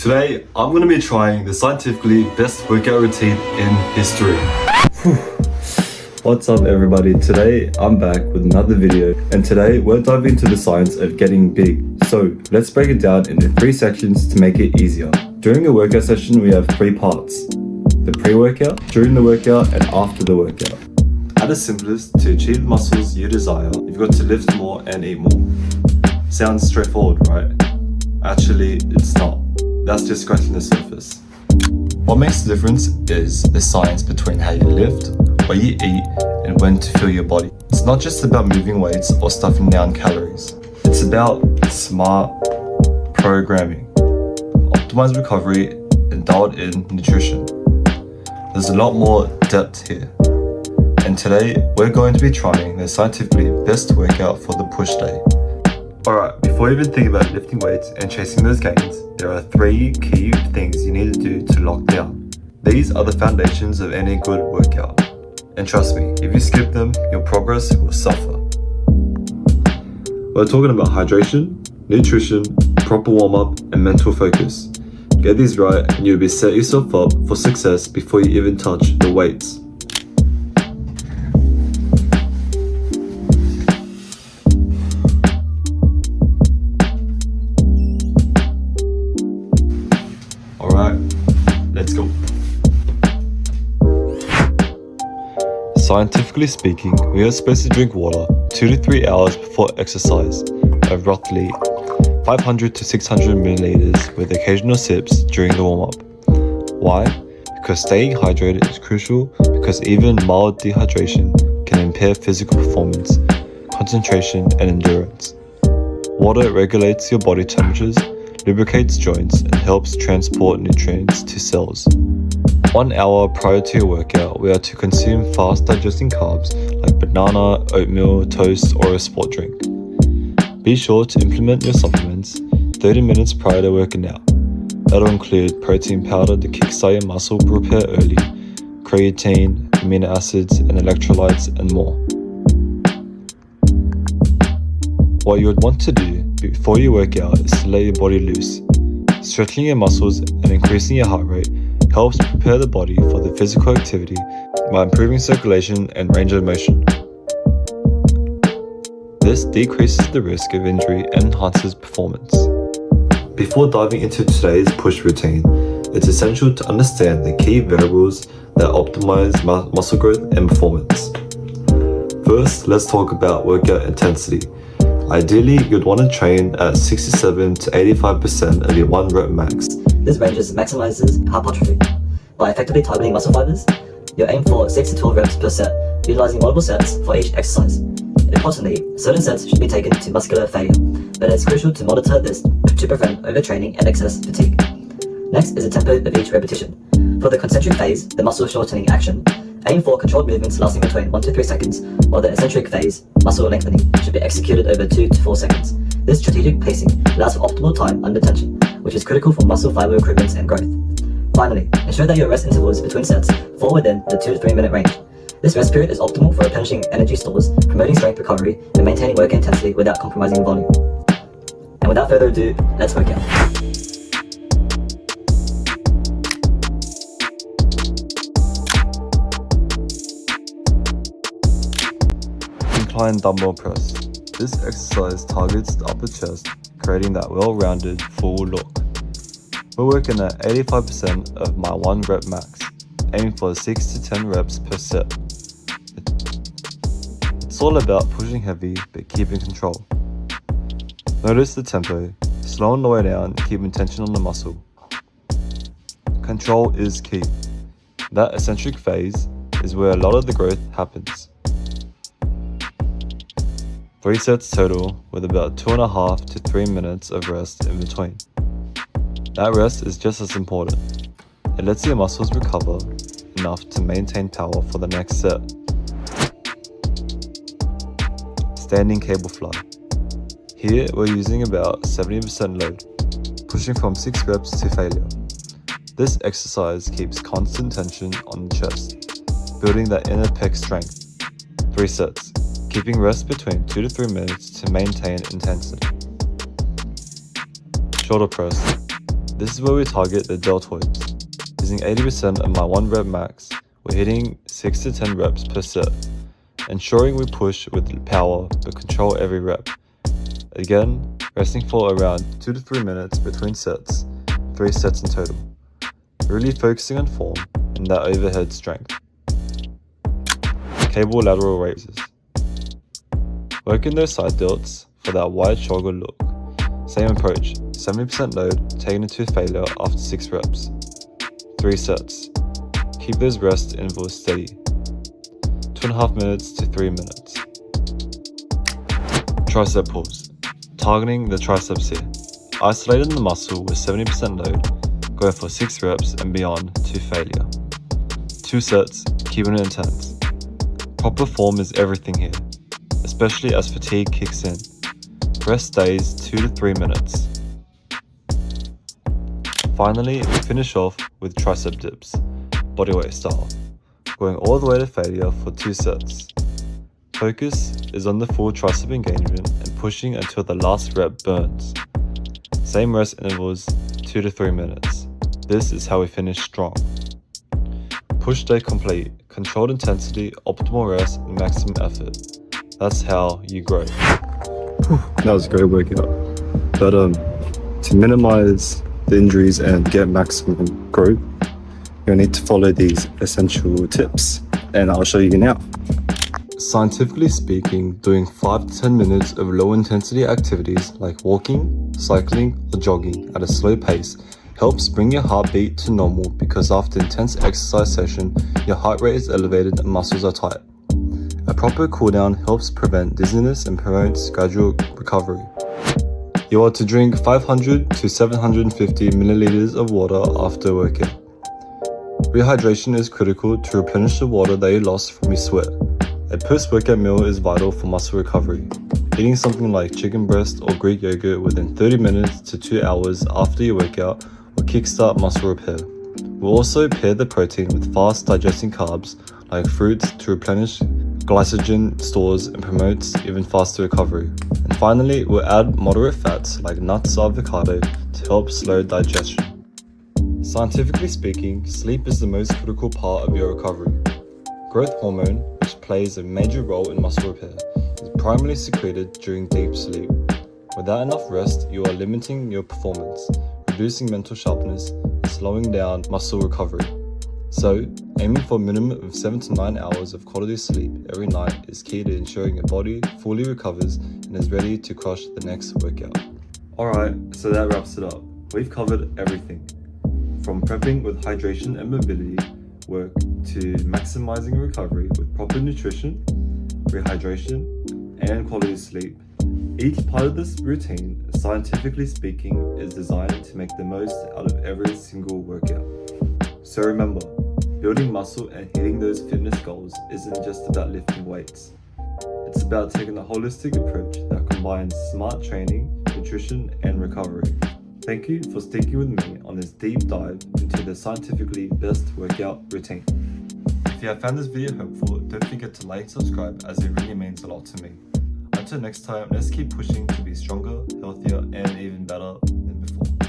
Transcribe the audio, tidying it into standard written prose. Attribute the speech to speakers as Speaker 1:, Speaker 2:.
Speaker 1: Today, I'm going to be trying the scientifically best workout routine in history. What's up everybody? Today, I'm back with another video, and today we're diving into the science of getting big. So, let's break it down into 3 sections to make it easier. During a workout session, we have 3 parts. The pre-workout, during the workout, and after the workout. At its simplest, to achieve the muscles you desire, you've got to lift more and eat more. Sounds straightforward, right? Actually, it's not. That's just scratching the surface. What makes the difference is the science between how you lift, what you eat, and when to fuel your body. It's not just about moving weights or stuffing down calories. It's about smart programming, optimized recovery, and dialed in nutrition. There's a lot more depth here. And today, we're going to be trying the scientifically best workout for the push day. Alright, before you even think about lifting weights and chasing those gains, there are 3 key things you need to do to lock down. These are the foundations of any good workout. And trust me, if you skip them, your progress will suffer. We're talking about hydration, nutrition, proper warm-up, and mental focus. Get these right and you'll be set yourself up for success before you even touch the weights. Alright, let's go. Scientifically speaking, we are supposed to drink water 2 to 3 hours before exercise of roughly 500 to 600 milliliters with occasional sips during the warm-up. Why? Because staying hydrated is crucial, because even mild dehydration can impair physical performance, concentration, and endurance. Water regulates your body temperatures, lubricates joints, and helps transport nutrients to cells. 1 hour prior to your workout, we are to consume fast digesting carbs like banana, oatmeal, toast, or a sport drink. Be sure to implement your supplements 30 minutes prior to working out. That'll include protein powder to kickstart your muscle repair early, creatine, amino acids, and electrolytes, and more. What you would want to do before you work out is to let your body loose. Stretching your muscles and increasing your heart rate helps prepare the body for the physical activity by improving circulation and range of motion. This decreases the risk of injury and enhances performance. Before diving into today's push routine, it's essential to understand the key variables that optimize muscle growth and performance. First, let's talk about workout intensity. Ideally, you'd want to train at 67 to 85% of your 1 rep max.
Speaker 2: This range maximizes hypertrophy. By effectively targeting muscle fibers, you aim for 6 to 12 reps per set, utilizing multiple sets for each exercise. Importantly, certain sets should be taken to muscular failure, but it's crucial to monitor this to prevent overtraining and excess fatigue. Next is the tempo of each repetition. For the concentric phase, the muscle shortening action, aim for controlled movements lasting between 1 to 3 seconds, while the eccentric phase, muscle lengthening, should be executed over 2 to 4 seconds. This strategic pacing allows for optimal time under tension, which is critical for muscle fiber recruitment and growth. Finally, ensure that your rest intervals between sets fall within the 2 to 3 minute range. This rest period is optimal for replenishing energy stores, promoting strength recovery, and maintaining work intensity without compromising volume. And without further ado, let's work out.
Speaker 1: Incline dumbbell press. This exercise targets the upper chest, creating that well-rounded, full look. We're working at 85% of my 1 rep max, aiming for 6 to 10 reps per set. It's all about pushing heavy but keeping control. Notice the tempo, slowing the way down and keeping tension on the muscle. Control is key. That eccentric phase is where a lot of the growth happens. 3 sets total with about 2.5 to 3 minutes of rest in between. That rest is just as important. It lets your muscles recover enough to maintain power for the next set. Standing cable fly. Here we're using about 70% load, pushing from 6 reps to failure. This exercise keeps constant tension on the chest, building that inner pec strength. 3 sets, keeping rest between 2 to 3 minutes to maintain intensity. Shoulder press. This is where we target the deltoids. Using 80% of my 1 rep max, we're hitting 6 to 10 reps per set, ensuring we push with power but control every rep. Again, resting for around 2 to 3 minutes between sets, 3 sets in total. Really focusing on form and that overhead strength. Cable lateral raises. Working those side delts for that wide shoulder look. Same approach, 70% load taken into failure after 6 reps. 3 sets. Keep those rest intervals steady. 2.5 minutes to 3 minutes. Tricep pulls. Targeting the triceps here. Isolating the muscle with 70% load, going for 6 reps and beyond to failure. 2 sets, keeping it intense. Proper form is everything here, especially as fatigue kicks in. Rest stays 2 to 3 minutes. Finally, we finish off with tricep dips, bodyweight style, going all the way to failure for 2 sets. Focus is on the full tricep engagement and pushing until the last rep burns. Same rest intervals, 2 to 3 minutes. This is how we finish strong. Push day complete, controlled intensity, optimal rest, and maximum effort. That's how you grow.
Speaker 3: That was a great workout. But to minimize the injuries and get maximum growth, you'll need to follow these essential tips, and I'll show you now.
Speaker 1: Scientifically speaking, doing 5 to 10 minutes of low intensity activities like walking, cycling, or jogging at a slow pace helps bring your heartbeat to normal because after intense exercise session, your heart rate is elevated and muscles are tight. A proper cooldown helps prevent dizziness and promotes gradual recovery. You are to drink 500 to 750 milliliters of water after a workout. Rehydration is critical to replenish the water that you lost from your sweat. A post-workout meal is vital for muscle recovery. Eating something like chicken breast or Greek yogurt within 30 minutes to 2 hours after your workout will kickstart muscle repair. We'll also pair the protein with fast digesting carbs like fruits to replenish glycogen stores and promotes even faster recovery. And finally, we'll add moderate fats like nuts or avocado to help slow digestion. Scientifically speaking, sleep is the most critical part of your recovery. Growth hormone, which plays a major role in muscle repair, is primarily secreted during deep sleep. Without enough rest, you are limiting your performance, reducing mental sharpness, and slowing down muscle recovery. So, aiming for a minimum of 7 to 9 hours of quality sleep every night is key to ensuring your body fully recovers and is ready to crush the next workout.
Speaker 3: Alright, so that wraps it up. We've covered everything, from prepping with hydration and mobility work to maximizing recovery with proper nutrition, rehydration, and quality sleep. Each part of this routine, scientifically speaking, is designed to make the most out of every single workout. So remember, building muscle and hitting those fitness goals isn't just about lifting weights. It's about taking a holistic approach that combines smart training, nutrition, and recovery. Thank you for sticking with me on this deep dive into the scientifically best workout routine. If you have found this video helpful, don't forget to like and subscribe as it really means a lot to me. Until next time, let's keep pushing to be stronger, healthier, and even better than before.